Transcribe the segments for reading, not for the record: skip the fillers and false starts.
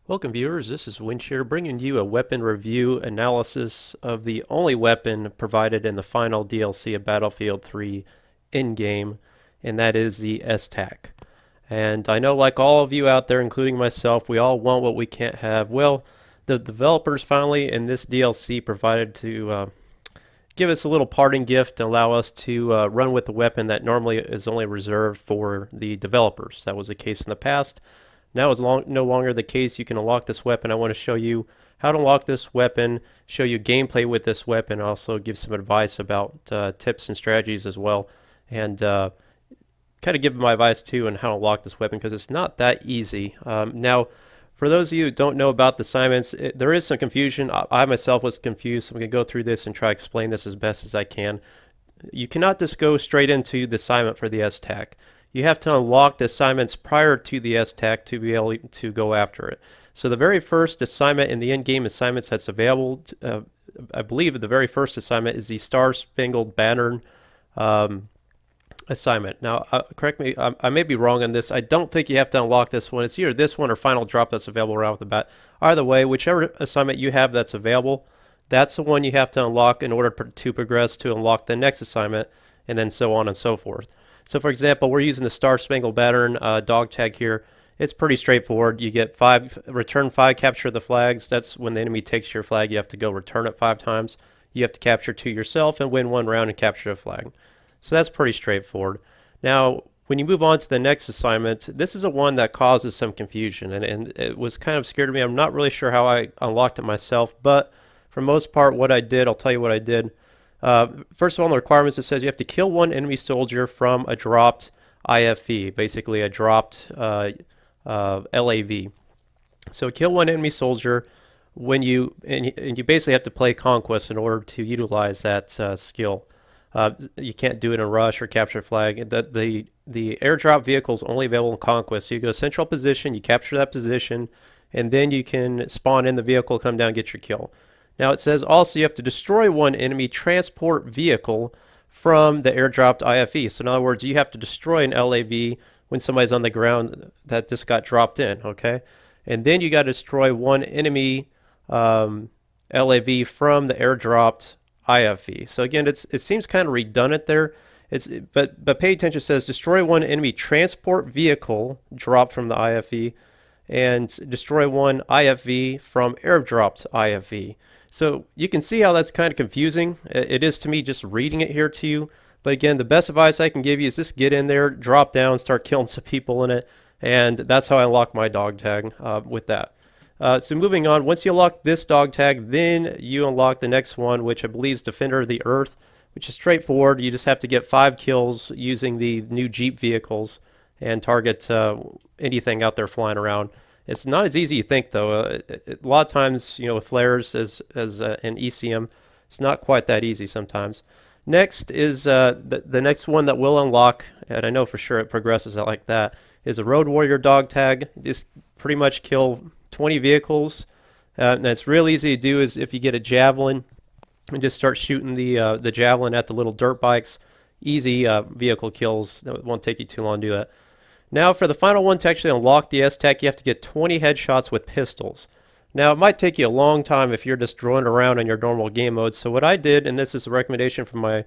Welcome viewers, this is Winshare bringing you a weapon review analysis of the only weapon provided in the final DLC of Battlefield 3 in-game, and that is the S-TAC. And I know like all of you out there, including myself, we all want what we can't have. Well, the developers finally in this DLC provided to give us a little parting gift to allow us to run with the weapon that normally is only reserved for the developers. That was the case in the past. Now is no longer the case. You can unlock this weapon. I want to show you how to unlock this weapon, show you gameplay with this weapon, also give some advice about tips and strategies as well, and kind of give my advice too on how to unlock this weapon because it's not that easy. Now, for those of you who don't know about the assignments, there is some confusion. I myself was confused, so I'm going to go through this and try to explain this as best as I can. You cannot just go straight into the assignment for the S-TAC. You have to unlock the assignments prior to the S-TAC to be able to go after it. So the very first assignment in the in-game assignments that's available, I believe the very first assignment is the Star-Spangled Banner assignment. Now, correct me, I may be wrong on this. I don't think you have to unlock this one. It's either this one or Final Drop that's available right off the bat. Either way, whichever assignment you have that's available, that's the one you have to unlock in order to progress to unlock the next assignment, and then so on and so forth. So for example, we're using the Star-Spangled Banner dog tag here. It's pretty straightforward. You get return 5, capture the flags. That's when the enemy takes your flag. You have to go return it 5 times. You have to capture 2 yourself and win 1 round and capture a flag. So that's pretty straightforward. Now, when you move on to the next assignment, this is a one that causes some confusion, and it was kind of scared of me. I'm not really sure how I unlocked it myself, but for the most part, what I did, I'll tell you what I did. First of all, in the requirements, it says you have to kill 1 enemy soldier from a dropped IFV, basically a dropped LAV. So kill 1 enemy soldier when you basically have to play Conquest in order to utilize that skill. You can't do it in a rush or capture flag. The airdrop vehicle is only available in Conquest. So you go to central position, you capture that position, and then you can spawn in the vehicle, come down, and get your kill. Now it says also you have to destroy 1 enemy transport vehicle from the airdropped IFE. So in other words, you have to destroy an LAV when somebody's on the ground that just got dropped in, okay? And then you got to destroy 1 enemy LAV from the airdropped IFE. So again, it seems kind of redundant there. But pay attention. It says destroy 1 enemy transport vehicle dropped from the IFE and destroy 1 IFV from airdropped IFV. So you can see how that's kind of confusing. It is to me just reading it here to you. But again, the best advice I can give you is just get in there, drop down, start killing some people in it. And that's how I unlock my dog tag with that. So moving on, once you unlock this dog tag, then you unlock the next one, which I believe is Defender of the Earth, which is straightforward. You just have to get 5 kills using the new Jeep vehicles and target anything out there flying around. It's not as easy as you think, though. A lot of times, you know, with flares as an ECM, it's not quite that easy sometimes. Next is the next one that will unlock, and I know for sure it progresses like that, is a Road Warrior dog tag. Just pretty much kill 20 vehicles. And it's real easy to do is if you get a javelin and just start shooting the javelin at the little dirt bikes. Easy vehicle kills. It won't take you too long to do that. Now for the final one to actually unlock the S-TAC, you have to get 20 headshots with pistols. Now it might take you a long time if you're just droning around in your normal game mode. So what I did, and this is a recommendation from my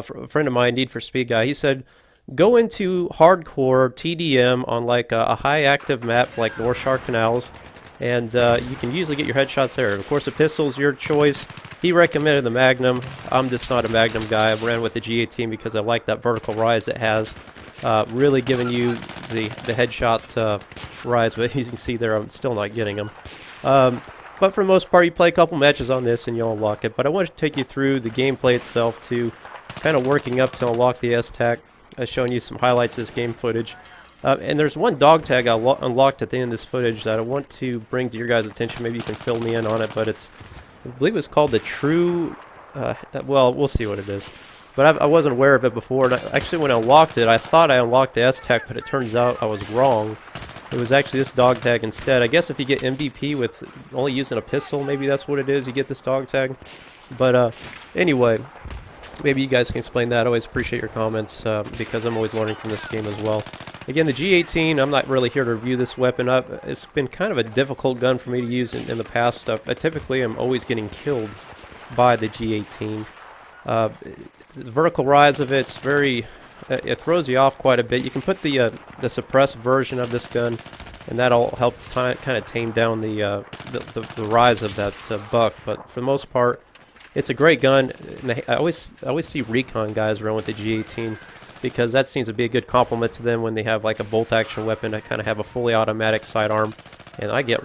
friend of mine, Need for Speed guy, he said, go into hardcore TDM on like a high active map like North Shark Canals, and you can usually get your headshots there. Of course, the pistol's your choice. He recommended the Magnum. I'm just not a Magnum guy. I ran with the G18 because I like that vertical rise it has. Really giving you the headshot rise, but as you can see there, I'm still not getting them. But for the most part, you play a couple matches on this and you'll unlock it. But I want to take you through the gameplay itself to kind of working up to unlock the S-TAC. Showing you some highlights of this game footage. And there's one dog tag I unlocked at the end of this footage that I want to bring to your guys' attention. Maybe you can fill me in on it, but I believe it's called the True, well, we'll see what it is. But I wasn't aware of it before, and actually when I unlocked it, I thought I unlocked the S-TAC, but it turns out I was wrong. It was actually this dog tag instead. I guess if you get MVP with only using a pistol, maybe that's what it is, you get this dog tag. But anyway, Maybe you guys can explain that. I always appreciate your comments because I'm always learning from this game as well. Again, the G18, I'm not really here to review this weapon up. It's been kind of a difficult gun for me to use in the past. I typically am always getting killed by the G18. The vertical rise of it's very... it throws you off quite a bit. You can put the suppressed version of this gun, and that'll help kind of tame down the rise of that buck. But for the most part, it's a great gun. And I always see recon guys run with the G18 because that seems to be a good complement to them when they have like a bolt action weapon. I kind of have a fully automatic sidearm, and I get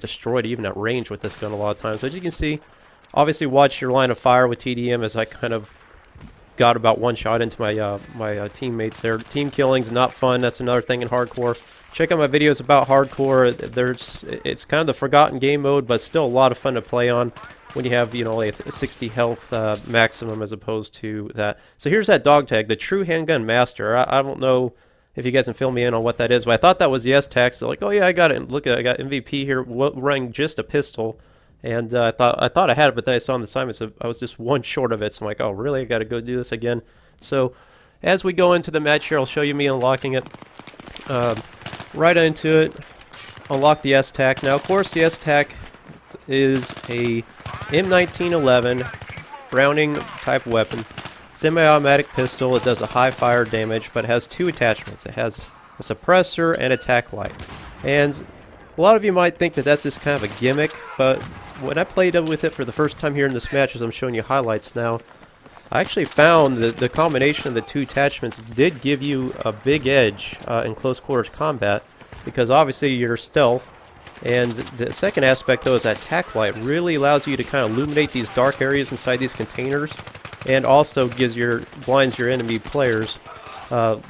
destroyed even at range with this gun a lot of times. So as you can see, obviously watch your line of fire with TDM as I kind of got about one shot into my teammates there. Team killing's not fun. That's another thing in hardcore. Check out my videos about hardcore. It's kind of the forgotten game mode, but still a lot of fun to play on when you have, you know, like a 60 health maximum as opposed to that. So here's that dog tag, the True Handgun Master. I don't know if you guys can fill me in on what that is, but I thought that was the S-TAC. So like, oh yeah, I got it. Look, I got MVP here running just a pistol. And I thought I had it, but then I saw on the assignment, so I was just one short of it. So I'm like, oh, really? I got to go do this again. So as we go into the match here, I'll show you me unlocking it. Right into it, unlock the S-TAC. Now, of course, the S-TAC is a M1911 Browning type weapon. Semi-automatic pistol. It does a high fire damage, but it has two attachments. It has a suppressor and a tac light. And a lot of you might think that that's just kind of a gimmick, but when I played with it for the first time here in this match, as I'm showing you highlights now, I actually found that the combination of the two attachments did give you a big edge in close quarters combat, because obviously you're stealth, and the second aspect though is that tac light really allows you to kind of illuminate these dark areas inside these containers, and also blinds your enemy players, and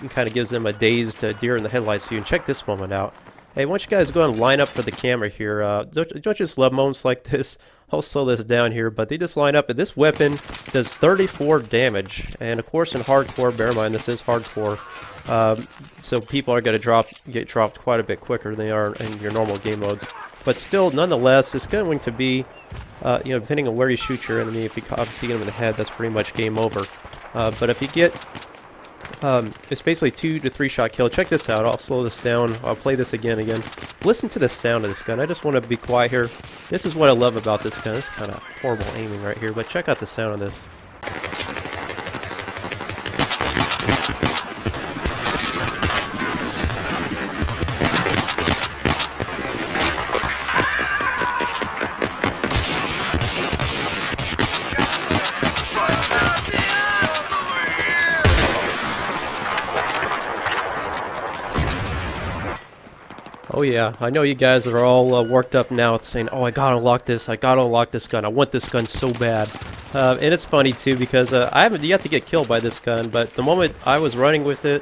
kind of gives them a dazed deer in the headlights view. And check this moment out. Hey, why don't you guys go and line up for the camera here. Don't just love moments like this. I'll slow this down here, but they just line up, and this weapon does 34 damage. And of course in hardcore, bear in mind this is hardcore, so people are going to get dropped quite a bit quicker than they are in your normal game modes. But still, nonetheless, it's going to be, you know, depending on where you shoot your enemy, if you obviously get them in the head, that's pretty much game over. But if you get... it's basically 2 to 3 shot kill. Check this out. I'll slow this down. I'll play this again. Listen to the sound of this gun. I just want to be quiet here. This is what I love about this gun. It's kind of horrible aiming right here, but check out the sound of this. Oh yeah, I know you guys are all worked up now saying, oh, I gotta unlock this gun, I want this gun so bad. And it's funny too because I haven't yet to get killed by this gun, but the moment I was running with it,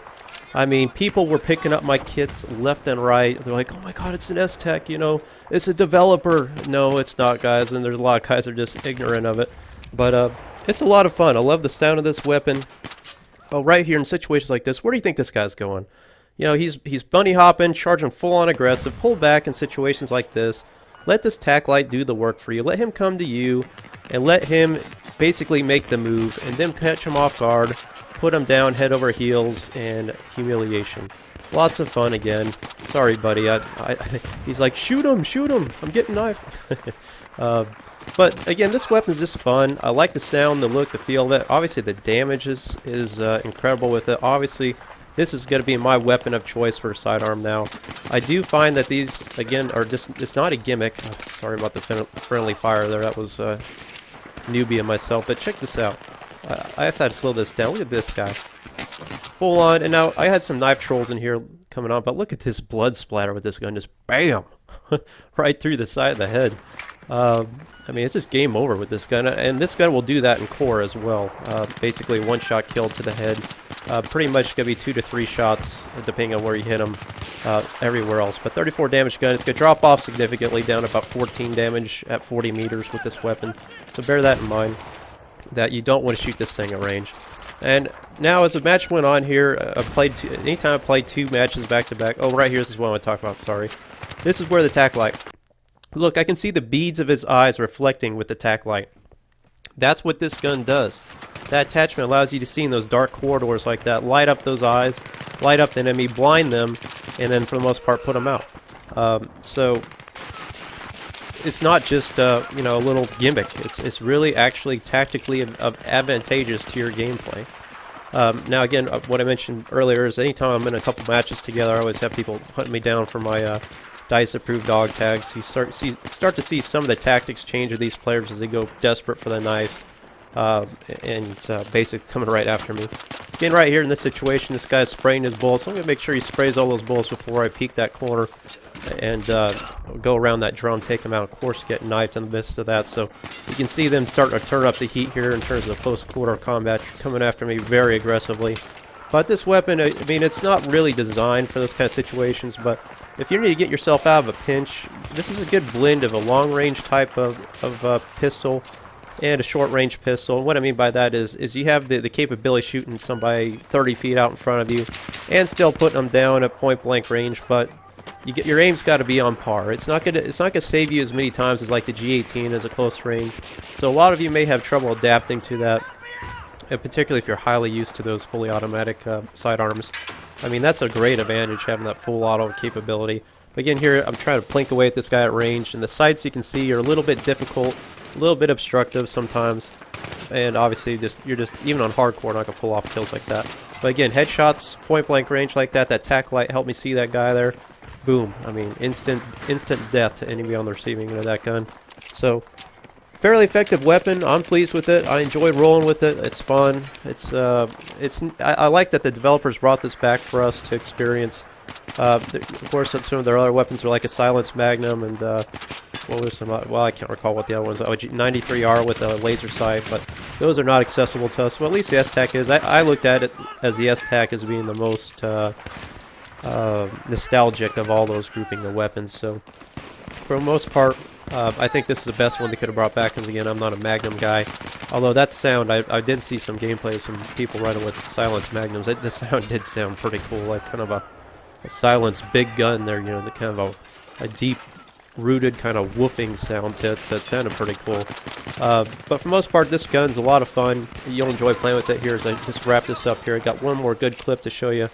I mean, people were picking up my kits left and right. They're like, oh my god, it's an S-TAC, you know, it's a developer. No, it's not, guys, and there's a lot of guys that are just ignorant of it. But it's a lot of fun. I love the sound of this weapon. Oh, right here in situations like this, where do you think this guy's going? You know, he's bunny hopping, charging full on aggressive, pull back in situations like this. Let this tac light do the work for you. Let him come to you and let him basically make the move and then catch him off guard, put him down head over heels, and humiliation. Lots of fun again. Sorry, buddy. He's like, shoot him, I'm getting knifed. But again, this weapon is just fun. I like the sound, the look, the feel of it. Obviously, the damage is incredible with it. Obviously, this is going to be my weapon of choice for a sidearm now. I do find that these, again, are just, it's not a gimmick. Sorry about the friendly fire there. That was newbie in myself. But check this out. I just had to slow this down. Look at this guy. Full on. And now, I had some knife trolls in here coming on, but look at this blood splatter with this gun. Just BAM! Right through the side of the head. I mean, it's just game over with this gun, and this gun will do that in core as well. Basically, one shot kill to the head. Pretty much going to be 2 to 3 shots, depending on where you hit them, everywhere else. But 34 damage gun, it's going to drop off significantly, down to about 14 damage at 40 meters with this weapon. So bear that in mind, that you don't want to shoot this thing at range. And now, as the match went on here, anytime I played 2 matches back to back. Oh, right here, this is what I want to talk about, sorry. This is where the tac light. Look, I can see the beads of his eyes reflecting with the tac light. That's what this gun does. that attachment allows you to see in those dark corridors like that, light up those eyes, light up the enemy, blind them, and then for the most part put them out. So it's not just you know, a little gimmick. It's really actually tactically advantageous to your gameplay. Now again, what I mentioned earlier is anytime I'm in a couple matches together, I always have people hunting me down for my DICE approved dog tags. You start to see some of the tactics change of these players as they go desperate for the knives, and basically coming right after me. Again, right here in this situation, this guy's spraying his bullets. So I'm going to make sure he sprays all those bullets before I peek that corner and go around that drum, take him out. Of course, get knifed in the midst of that. So you can see them starting to turn up the heat here in terms of close quarter combat, coming after me very aggressively. But this weapon, I mean, it's not really designed for those kind of situations, but if you need to get yourself out of a pinch, this is a good blend of a long-range type of pistol and a short-range pistol. And what I mean by that is you have the capability of shooting somebody 30 feet out in front of you and still putting them down at point-blank range, but your aim's got to be on par. It's not gonna save you as many times as like the G18 as a close range. So a lot of you may have trouble adapting to that, and particularly if you're highly used to those fully automatic sidearms. I mean, that's a great advantage, having that full auto capability. But again, here I'm trying to plink away at this guy at range, and the sights you can see are a little bit difficult, a little bit obstructive sometimes, and obviously you're just even on hardcore not gonna pull off kills like that. But again, headshots, point blank range like that, that tac light helped me see that guy there. Boom! I mean, instant death to anybody on the receiving end of that gun. So fairly effective weapon. I'm pleased with it. I enjoy rolling with it. It's fun. I like that the developers brought this back for us to experience. Of course, some of their other weapons are like a silenced magnum and well, there's some. Well, I can't recall what the other ones are. 93R with a laser sight, but those are not accessible to us. Well, at least the S-TAC is. I looked at it as the S-TAC as being the most nostalgic of all those grouping of weapons. So for the most part, I think this is the best one they could have brought back, because again, I'm not a Magnum guy. Although that sound, I did see some gameplay of some people running with silenced Magnums. The sound did sound pretty cool, like kind of a silenced big gun there, you know, the kind of a deep-rooted kind of woofing sound to it, so it sounded pretty cool. But for the most part, this gun's a lot of fun. You'll enjoy playing with it here as I just wrap this up here. I got one more good clip to show you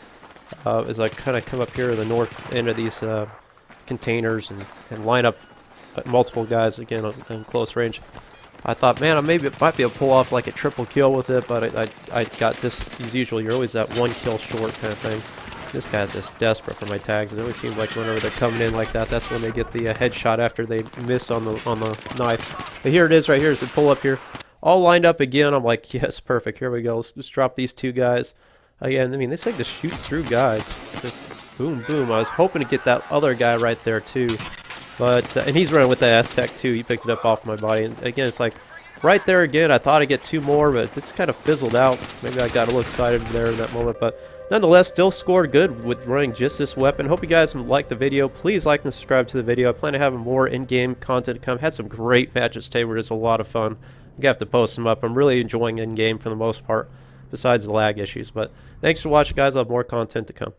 as I kind of come up here to the north end of these containers and line up multiple guys again in close range. I thought, man, maybe it might be able to pull off like a triple kill with it, but I got this. As usual, you're always that one kill short kind of thing. This guy's just desperate for my tags. It always seems like whenever they're coming in like that, that's when they get the headshot after they miss on the knife. But here it is right here. As I pull up here, all lined up again. I'm like, yes, perfect. Here we go. Let's just drop these two guys. Again, I mean, this thing just shoots through guys. Just boom, boom. I was hoping to get that other guy right there too. But, and he's running with the S-TAC too. He picked it up off my body. And again, it's like, right there again, I thought I'd get two more, but this kind of fizzled out. Maybe I got a little excited there in that moment. But nonetheless, still scored good with running just this weapon. Hope you guys liked the video. Please like and subscribe to the video. I plan to have more in-game content to come. Had some great matches today where it's a lot of fun. I'm going to have to post them up. I'm really enjoying in-game for the most part, besides the lag issues. But thanks for watching, guys. I'll have more content to come.